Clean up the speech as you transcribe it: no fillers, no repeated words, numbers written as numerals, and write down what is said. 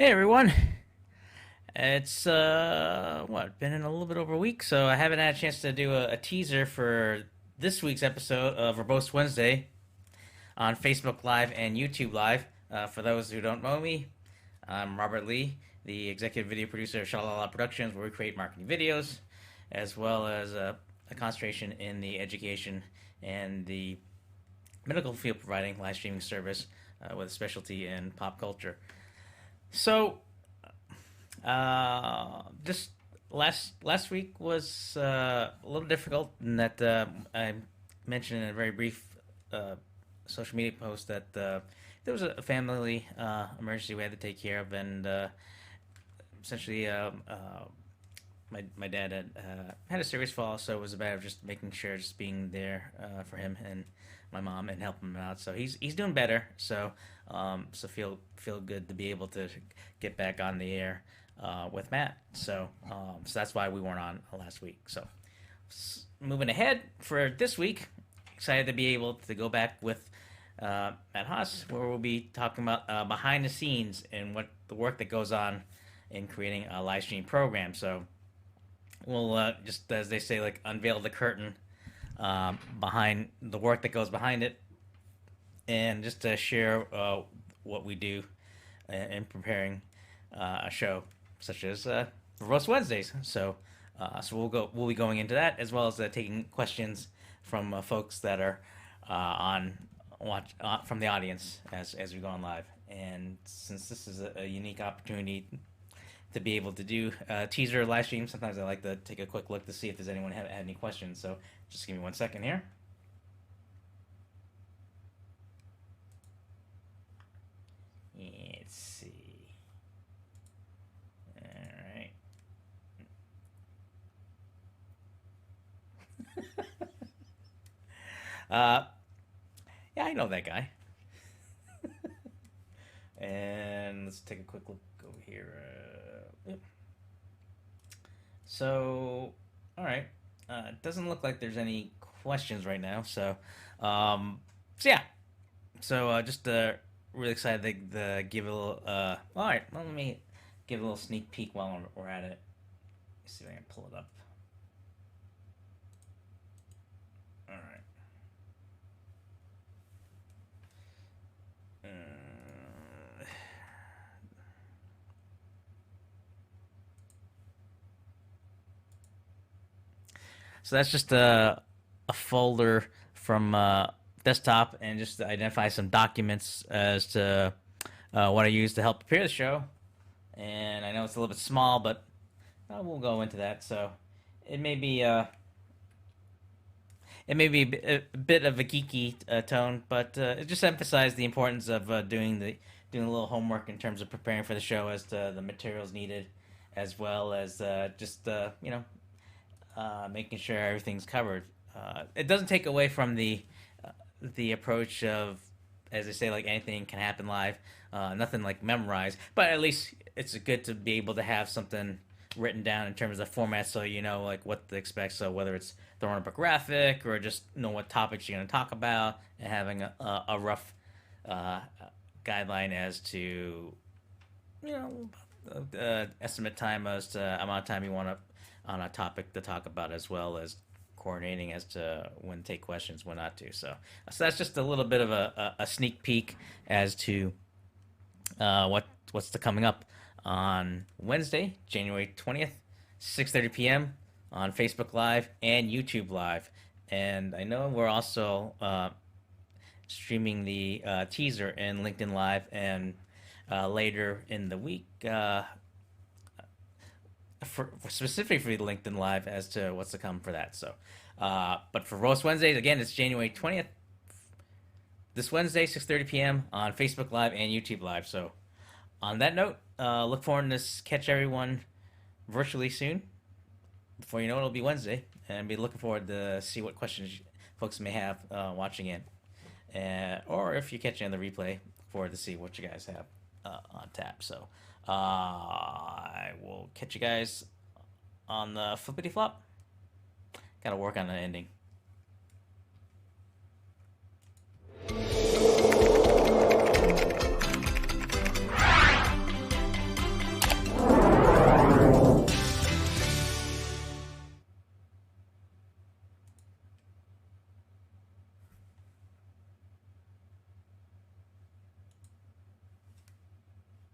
Hey everyone. It's been in a little bit over a week, so I haven't had a chance to do a teaser for this week's episode of Verbose Wednesday on Facebook Live and YouTube Live. For those who don't know me, I'm Robert Lee, the executive video producer of Shalala Productions, where we create marketing videos, as well as a concentration in the education and the medical field, providing live streaming service with a specialty in pop culture. So just last week was a little difficult in that I mentioned in a very brief uh, social media post that there was a family emergency we had to take care of, and essentially my dad had a serious fall, so it was a matter of just making sure, just being there for him and my mom and helping him out. So he's doing better. So feel good to be able to get back on the air with Matt. So that's why we weren't on last week. So moving ahead for this week, excited to be able to go back with Matt Haas, where we'll be talking about behind the scenes and what the work that goes on in creating a live stream program. So we'll just, as they say, like unveil the curtain behind the work that goes behind it, and just to share what we do in preparing a show such as Roast Wednesdays. So we'll be going into that, as well as taking questions from folks that are on watch from the audience as we go on live. And since this is a unique opportunity to be able to do a teaser live stream, sometimes I like to take a quick look to see if there's anyone had any questions. So just give me 1 second here. Let's see. All right. Uh, yeah, I know that guy. And let's take a quick look over here. Yep. So, all right. It doesn't look like there's any questions right now. So yeah. So just really excited to give a little. All right. Well, let me give a little sneak peek while we're at it. Let's see if I can pull it up. All right. So that's just a folder from desktop, and just to identify some documents as to what I use to help prepare the show. And I know it's a little bit small, but we'll go into that. So it may be uh, it may be a bit of a geeky tone, but it just emphasized the importance of doing a little homework in terms of preparing for the show, as to the materials needed, as well as just making sure everything's covered. It doesn't take away from the approach of, as I say, like anything can happen live. Nothing like memorized, but at least it's good to be able to have something written down in terms of format, so you know like what to expect. So whether it's throwing up a graphic or just know what topics you're going to talk about, and having a rough uh, guideline as to, you know, estimate time as to amount of time you want to on a topic to talk about, as well as coordinating as to when to take questions, when not to. So that's just a little bit of a sneak peek as to what's coming up on Wednesday, January 20th, 6:30 p.m. on Facebook Live and YouTube Live. And I know we're also streaming the teaser in LinkedIn Live, and later in the week, specifically for the LinkedIn Live, as to what's to come for that. But for Roast Wednesdays, again, it's January 20th, this Wednesday, 6:30 p.m. on Facebook Live and YouTube Live. So on that note, look forward to catch everyone virtually soon. Before you know it, it'll be Wednesday, and be looking forward to see what questions folks may have watching in, or if you're catching on the replay, forward to see what you guys have on tap. So I will catch you guys on the flippity flop. Got to work on the ending.